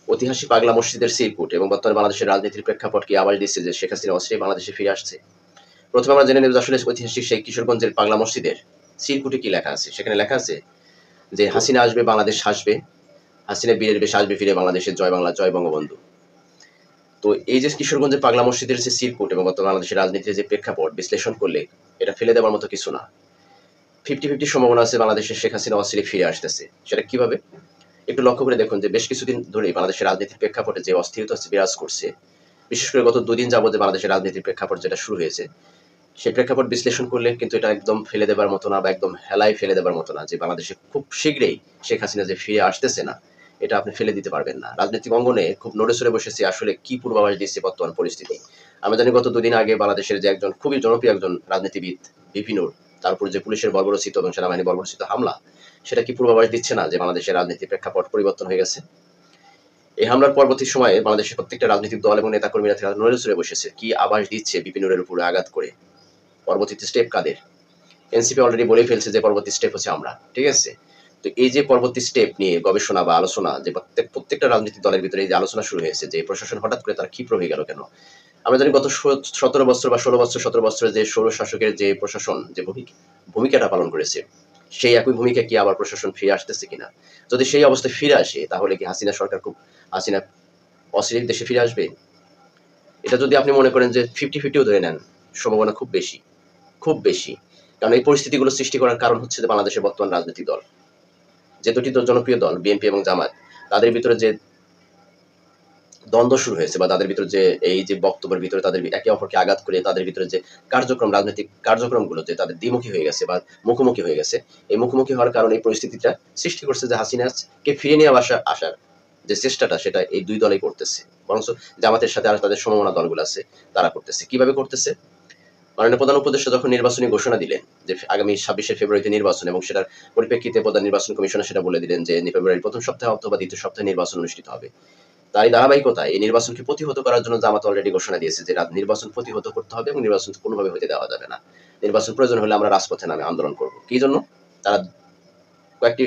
ঐতিহাসিক পাগলা মসজিদের সিরকুট এবং বর্তমানে বাংলাদেশের রাজনীতির প্রেক্ষাপট কি আবার দিচ্ছে যে শেখ হাসিনা অস্ত্রে বাংলাদেশে ফিরে আসছে। প্রথমে আমরা জেনে নেব আসলে ঐতিহাসিক সেই কিশোরগঞ্জের পাগলা মসজিদের সিরকুটে কি লেখা আছে। সেখানে লেখা আছে যে হাসিনা আসবে, বাংলাদেশ হাসবে, হাসিনা বীরের বেশে আসবে ফিরে, বাংলাদেশের জয় বাংলা, জয় বঙ্গবন্ধু। তো এই যে কিশোরগঞ্জের পাগলা মসজিদের যে সিরকুট এবং বর্তমানে বাংলাদেশের রাজনীতির যে প্রেক্ষাপট বিশ্লেষণ করলে এটা ফেলে দেওয়ার মতো কিছু না। 50-50 সম্ভাবনা আছে বাংলাদেশের শেখ হাসিনা অস্ত্রে ফিরে আসতেছে। সেটা কিভাবে একটু লক্ষ্য করে দেখুন যে বেশ কিছুদিন ধরেই বাংলাদেশের রাজনীতির প্রেক্ষাপটে যে অস্থিরতা বিরাজ করছে, বিশেষ করে গত দুদিন যাবত যে বাংলাদেশের রাজনীতির প্রেক্ষাপট যেটা শুরু হয়েছে, সেই প্রেক্ষাপট বিশ্লেষণ করলে কিন্তু এটা একদম ফেলে দেবার মতো না বা একদম হেলায় ফেলে দেবার মতো না যে বাংলাদেশে খুব শীঘ্রই শেখ হাসিনা যে ফিরে আসতেছে না, এটা আপনি ফেলে দিতে পারবেন না। রাজনৈতিক অঙ্গনে খুব নড়ে চড়ে বসেছে আসলে কি পূর্বাভাস দিচ্ছে বর্তমান পরিস্থিতি। আমরা জানি গত দুদিন আগে বাংলাদেশের যে একজন খুবই জনপ্রিয় একজন রাজনীতিবিদ বিপি নূর, তার উপর যে পুলিশের বর্বরোচিত এবং সেনাবাহিনী বর্বরোচিত হামলা, সেটা কি পূর্বাভাস দিচ্ছে না যে বাংলাদেশের রাজনীতির প্রেক্ষাপট পরিবর্তন হয়ে গেছে। এই হামলার পরবর্তী সময়ে বাংলাদেশের প্রত্যেকটা রাজনৈতিক দল এবং নেতাকর্মীরা নড়ে চড়ে বসেছে, কি আভাস দিচ্ছে বিপি নূরের উপরে আঘাত করে। পরবর্তীতে স্টেপ কাদের? এনসিপি অলরেডি বলে ফেলছে যে পরবর্তী স্টেপ হচ্ছে আমরা, ঠিক আছে। তো এই যে পরবর্তী স্টেপ নিয়ে গবেষণা বা আলোচনা যে প্রত্যেকটা রাজনৈতিক দলের ভিতরে এই যে আলোচনা শুরু হয়েছে যে প্রশাসন হঠাৎ করে তারা ক্ষিপ্র হয়ে গেল কেন। আমরা জানি গত 17 বছর বা 16 বছর 17 বছরের যে সৌর শাসকের যে প্রশাসন যে ভূমিকাটা পালন করেছে, সেই একই ভূমিকা কি আবার প্রশাসন ফিরে আসতেছে কিনা। যদি সেই অবস্থায় ফিরে আসে তাহলে কি হাসিনা সরকার হাসিনা অস্থির দেশে ফিরে আসবে? এটা যদি আপনি মনে করেন যে 50-50ও ধরে নেন, সম্ভাবনা খুব বেশি, খুব বেশি। কারণ এই পরিস্থিতিগুলো সৃষ্টি করার কারণ হচ্ছে যে বাংলাদেশের বর্তমান রাজনৈতিক দল, যে দুটি জনপ্রিয় দল বিএনপি এবং জামাত, তাদের ভিতরে যে দ্বন্দ্ব শুরু হয়েছে বা তাদের ভিতরে যে এই যে বক্তব্যের ভিতরে তাদের একে অপরকে আঘাত করে তাদের ভিতরে যে রাজনৈতিক কার্যক্রমগুলো যে তাদের দ্বিমুখী হয়ে গেছে বা মুখোমুখি হয়ে গেছে, এই মুখোমুখি হওয়ার কারণে এই পরিস্থিতিটা সৃষ্টি করছে যে হাসিনাকে ফিরিয়ে নিয়ে আসার যে চেষ্টাটা সেটা এই দুই দলই করতেছে। বরঞ্চ জামাতের সাথে আর তাদের সমমনা দলগুলো আছে তারা করতেছে। কিভাবে করতেছে? মাননীয় প্রধান উপদেষ্টা যখন নির্বাচনী ঘোষণা দিলেন যে আগামী 26শে ফেব্রুয়ারিতে নির্বাচন এবং সেটার পরিপ্রেক্ষিতে প্রধান নির্বাচন কমিশনার সেটা বলে দিলেন যে ফেব্রুয়ারির প্রথম সপ্তাহে অথবা দ্বিতীয় সপ্তাহে নির্বাচন অনুষ্ঠিত হবে। তাই ধারাবাহিকতায় এই নির্বাচনকে প্রতিহত করার জন্য জামাত অলরেডি ঘোষণা দিয়েছে যে নির্বাচন প্রতিহত করতে হবে এবং নির্বাচন কোনোভাবে হতে দেওয়া যাবে না। নির্বাচন প্রয়োজন হলে আমরা রাজপথে নামে আন্দোলন করব। কি জন্য? তারা কয়েকটি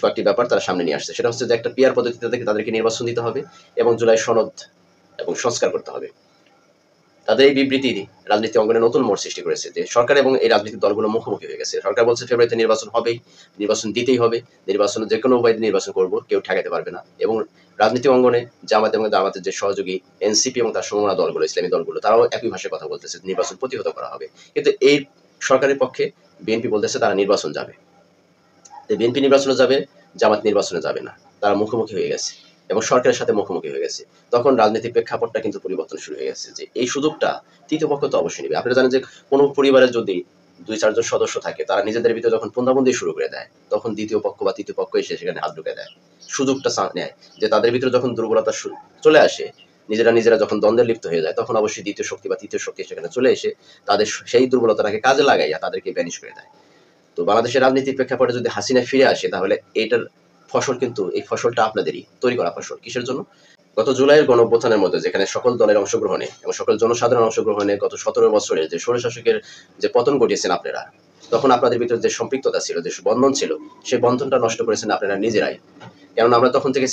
কয়েকটি ব্যাপার তারা সামনে নিয়ে আসছে। সেটা হচ্ছে যে একটা পিআর পদ্ধতিতে থেকে তাদেরকে নির্বাচন দিতে হবে এবং জুলাই সনদ এবং সংস্কার করতে হবে। তাদের এই বিবৃতি রাজনীতি অঙ্গনে নতুন মোড় সৃষ্টি করেছে যে সরকার এবং এই রাজনৈতিক দলগুলো মুখোমুখি হয়ে গেছে। সরকার বলছে ফেব্রুয়ারিতে নির্বাচন হবেই, নির্বাচন দিতেই হবে, নির্বাচনে যে কোনো উপায়ে নির্বাচন করব, কেউ ঠেকাতে পারবে না। এবং রাজনীতি অঙ্গনে জামাত এবং জামাতের যে সহযোগী এনসিপি এবং তার সমমনা দলগুলো, ইসলামী দলগুলো, তারাও একই ভাষায় কথা বলতেছে নির্বাচন প্রতিহত করা হবে। কিন্তু এই সরকারের পক্ষে বিএনপি বলতেছে তারা নির্বাচন যাবে। বিএনপি নির্বাচনে যাবে, জামাত নির্বাচনে যাবে না। তারা মুখোমুখি হয়ে গেছে এবং সরকারের সাথে মুখোমুখি হয়ে গেছে। তখন রাজনৈতিক প্রেক্ষাপটটা কিন্তু পরিবর্তন শুরু হয়ে গেছে যে এই সুযোগটা তৃতীয় পক্ষ তো অবশ্যই নেবে। আপনারা জানেন যে কোনো পরিবারের যদি 2-4 জন সদস্য থাকে, তারা নিজেদের ভিতরে যখন পুন্দাবন্দি শুরু করে দেয়, তখন দ্বিতীয় পক্ষ বা তৃতীয় পক্ষ এসে সেখানে হাত ঢুকে দেয়, সুযোগটা নেয়। যে তাদের ভিতরে যখন দুর্বলতা চলে আসে, নিজেরা যখন দ্বন্দ্বে লিপ্ত হয়ে যায়, তখন অবশ্যই দ্বিতীয় শক্তি বা তৃতীয় শক্তি সেখানে চলে এসে তাদের সেই দুর্বলতাটাকে কাজে লাগাইয়া তাদেরকে ব্যানিশ করে দেয়। তো বাংলাদেশের রাজনীতির প্রেক্ষাপটে যদি হাসিনা ফিরে আসে তাহলে এটার ফসল কিন্তু এই ফসলটা আপনাদেরই তৈরি করা ফসল। কিসের জন্য? গত জুলাইয়ের গণঅভ্যুত্থানের মধ্যে যেখানে সকল দলের অংশগ্রহণে এবং সকল জনসাধারণ অংশগ্রহণে গত 17 বছরের যে স্বৈরশাসকের যে পতন ঘটিয়েছেন আপনারা, তখন আপনাদের ভিতরে যে সম্পৃক্ততা ছিল, যে বন্ধন ছিল, সেই বন্ধনটা নষ্ট করেছেন আপনারা নিজেরাই। কেননা আমরা তখন থেকে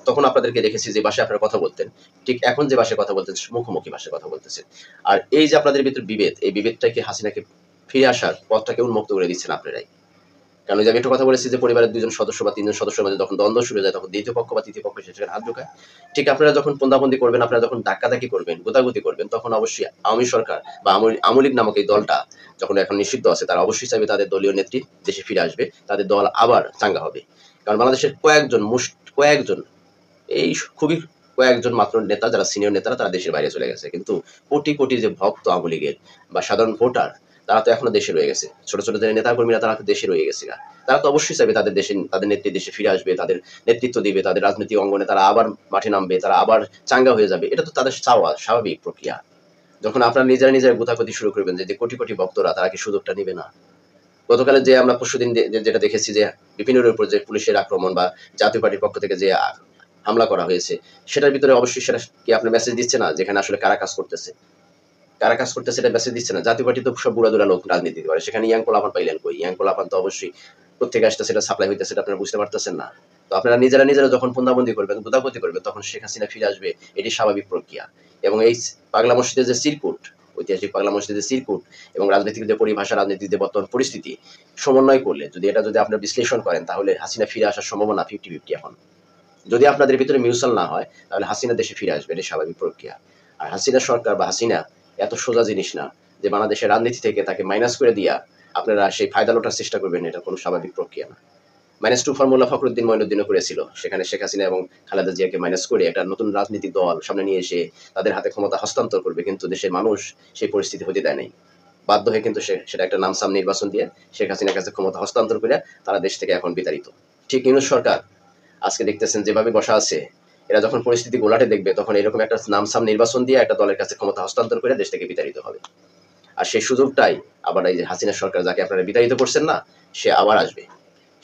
তখন আপনাদেরকে দেখেছি যে ভাষায় আপনারা কথা বলতেন, ঠিক এখন যে ভাষায় কথা বলতেন মুখোমুখি ভাষায় কথা বলতেছেন। আর এই যে আপনাদের ভিতরে বিভেদ, এই বিভেদটাকে হাসিনাকে ফিরে আসার পথটাকে উন্মুক্ত করে দিচ্ছেন আপনারাই। কারণ যে আমি একটা কথা বলেছি যে পরিবারের 2 জন সদস্য বা 3 জন সদস্যের মধ্যে যখন দ্বন্দ্ব শুরু হয়ে যায়, তখন দ্বিতীয় পক্ষ বা তৃতীয় পক্ষ সেখানে হাত ঢোকায়। ঠিক আপনারা যখন পোন্দাবন্দি করবেন, আপনারা যখন ধাক্কাধাক্কি করবেন, গোতাগুতি করবেন, তখন অবশ্যই আওয়ামী সরকার বা আওয়ামী লীগ নামক এই দলটা যখন এখন নিষিদ্ধ আছে, তারা অবশ্যই চাইবে তাদের দলীয় নেত্রী দেশে ফিরে আসবে, তাদের দল আবার চাঙ্গা হবে। কারণ বাংলাদেশের কয়েকজন এই খুবই কয়েকজন মাত্র নেতা, যারা সিনিয়র নেতারা, তারা দেশের বাইরে চলে গেছে। কিন্তু কোটি কোটি যে ভক্ত আওয়ামী লীগের বা সাধারণ ভোটার, তারা তো এখনো দেশে রয়ে গেছে। ছোট ছোট যে নেতা কর্মীরা তারা তো দেশে রয়ে গেছে। তারা তো অবশ্যই চাইবে তাদের নেত্রী দেশে ফিরে আসবে, তাদের নেতৃত্ব দিবে, তাদের রাজনৈতিক অঙ্গনে তারা আবার মাঠে নামবে, তারা আবার চাঙ্গা হয়ে যাবে। এটা তো তাদের চাওয়া, স্বাভাবিক প্রক্রিয়া। যখন আপনারা নিজেরা গোতাগতি শুরু করবেন যে কোটি কোটি ভক্তরা, তারা কি সুযোগটা নিবে না? গতকালে যে আমরা পরশুদিন যেটা দেখেছি যে বিপিনের উপর যে পুলিশের আক্রমণ বা জাতীয় পার্টির পক্ষ থেকে যে হামলা করা হয়েছে, সেটার ভিতরে অবশ্যই সেটা কি আপনার মেসেজ দিচ্ছে না যেখানে আসলে কারা কাজ করতেছে, এটা মেসেজ দিচ্ছে না? জাতীয় পার্টি তো সব বুড়া লোক রাজনীতি করে, সেখানে ইয়াং পোলাপান পাইলেন কই? ইয়াং পোলাপান তো অবশ্যই কোত্থেকে আসছে, সেটা সাপ্লাই হইতেছে, সেটা আপনারা বুঝতে পারতেছেন না। তো আপনারা নিজেরা নিজেরা যখন পুন্দাবন্দি করবেন, গুদাবন্দি করবেন, তখন শেখ হাসিনা ফিরে আসবে, এটি স্বাভাবিক প্রক্রিয়া। এবং এই পাগলা মসজিদের যে চিরকুট, ঐতিহাসিক পাগলা মসজিদের চিরকুট এবং রাজনৈতিক যে পরিভাষা, রাজনীতির যে বর্তমান পরিস্থিতি সমন্বয় করলে যদি আপনারা বিশ্লেষণ করেন, তাহলে হাসিনা ফিরে আসার সম্ভাবনা 50-50 এখন। যদি আপনাদের ভিতরে মিউচুয়াল না হয়, তাহলে হাসিনা দেশে ফিরে আসবে, এটি স্বাভাবিক প্রক্রিয়া। আর হাসিনা সরকার বা হাসিনা এত সোজা জিনিস না যে বাংলাদেশের রাজনীতি থেকে তাকে মাইনাস করে দিয়া আপনারা সেই ফায়দা লোটার চেষ্টা করবেন, এটা কোনো স্বাভাবিক প্রক্রিয়া না। -2 ফর্মুলা ফখরুদ্দিন মঈনুদ্দিনও করেছিল, সেখানে শেখ হাসিনা এবং খালেদা জিয়াকে মাইনাস করে একটা নতুন রাজনৈতিক দল সামনে নিয়ে এসে তাদের হাতে ক্ষমতা হস্তান্তর করবে, কিন্তু দেশের মানুষ সেই পরিস্থিতি হতে দেয় নাই। বাধ্য হয়ে কিন্তু সেটা একটা নামসাম নির্বাচন দিয়ে শেখ হাসিনার কাছে ক্ষমতা হস্তান্তর করে তারা দেশ থেকে এখন বিতাড়িত। ঠিক ইউনূস সরকার আজকে দেখতেছেন যেভাবে বসা আছে, এরা যখন পরিস্থিতি গোলাটে দেখবে, তখন এরকম একটা নামসাম নির্বাচন দিয়ে একটা দলের কাছে ক্ষমতা হস্তান্তর করে দেশ থেকে বিতাড়িত হবে। আর সেই সুযোগটাই আবার এই যে হাসিনা সরকার, যাকে আপনারা বিতাড়িত করছেন না, সে আবার আসবে,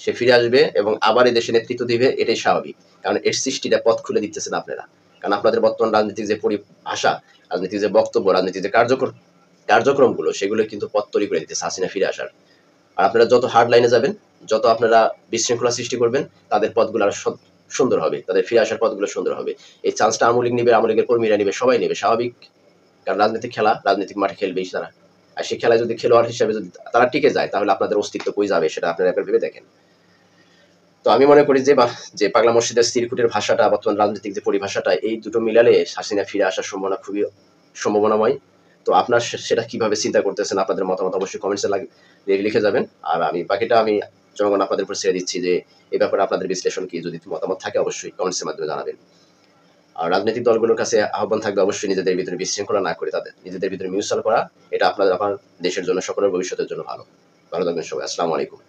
সে ফিরে আসবে এবং আবার এই দেশে নেতৃত্ব দিবে, এটাই স্বাভাবিক। কারণ এর সৃষ্টিটা পথ খুলে দিতেছেন আপনারা। কারণ আপনাদের বর্তমান রাজনীতিক যে পরিভাষা, রাজনীতিক যে বক্তব্য, রাজনীতিক যে কার্যক্রমগুলো, সেগুলো কিন্তু পথ তৈরি করে দিতেছে হাসিনা ফিরে আসার। আর আপনারা যত হার্ড লাইনে যাবেন, যত আপনারা বিশৃঙ্খলা সৃষ্টি করবেন, তাদের পথগুলো আরো সুন্দর হবে, তাদের ফিরে আসার পথগুলো সুন্দর হবে। এই চান্সটা আওয়ামী লীগ নিবে, আওয়ামী লীগের কর্মীরা নিবে, সবাই নেবে, স্বাভাবিক। কারণ রাজনৈতিক খেলা, রাজনৈতিক মাঠে খেলবেই তারা। আর সেই খেলায় যদি খেলোয়াড় হিসেবে যদি তারা টিকে যায়, তাহলে আপনাদের অস্তিত্ব কই যাবে, সেটা আপনারা একবার ভেবে দেখেন। তো আমি মনে করি যে পাগলা মসজিদের চিরকুটের ভাষাটা, বর্তমান রাজনৈতিক যে পরিভাষাটা, এই দুটো মিলালে হাসিনা ফিরে আসার সম্ভাবনা খুবই সম্ভাবনাময়। তো আপনার সেটা কিভাবে চিন্তা করতেছেন, আপনাদের মতামত অবশ্যই কমেন্টসে লিখে যাবেন। আর বাকিটা আমি জনগণ আপনাদের উপর ছেড়ে দিচ্ছি যে এই ব্যাপারে আপনাদের বিশ্লেষণ কি, যদি মতামত থাকে অবশ্যই কমেন্টসের মাধ্যমে জানাবেন। আর রাজনৈতিক দলগুলোর কাছে আহ্বান থাকবে অবশ্যই নিজেদের ভিতরে বিশৃঙ্খলা না করে তাদের নিজেদের ভিতরে মিউচুয়াল করা, এটা আমার দেশের জন্য, সকলের ভবিষ্যতের জন্য ভালো থাকবেন সবাই। আসসালামু আলাইকুম।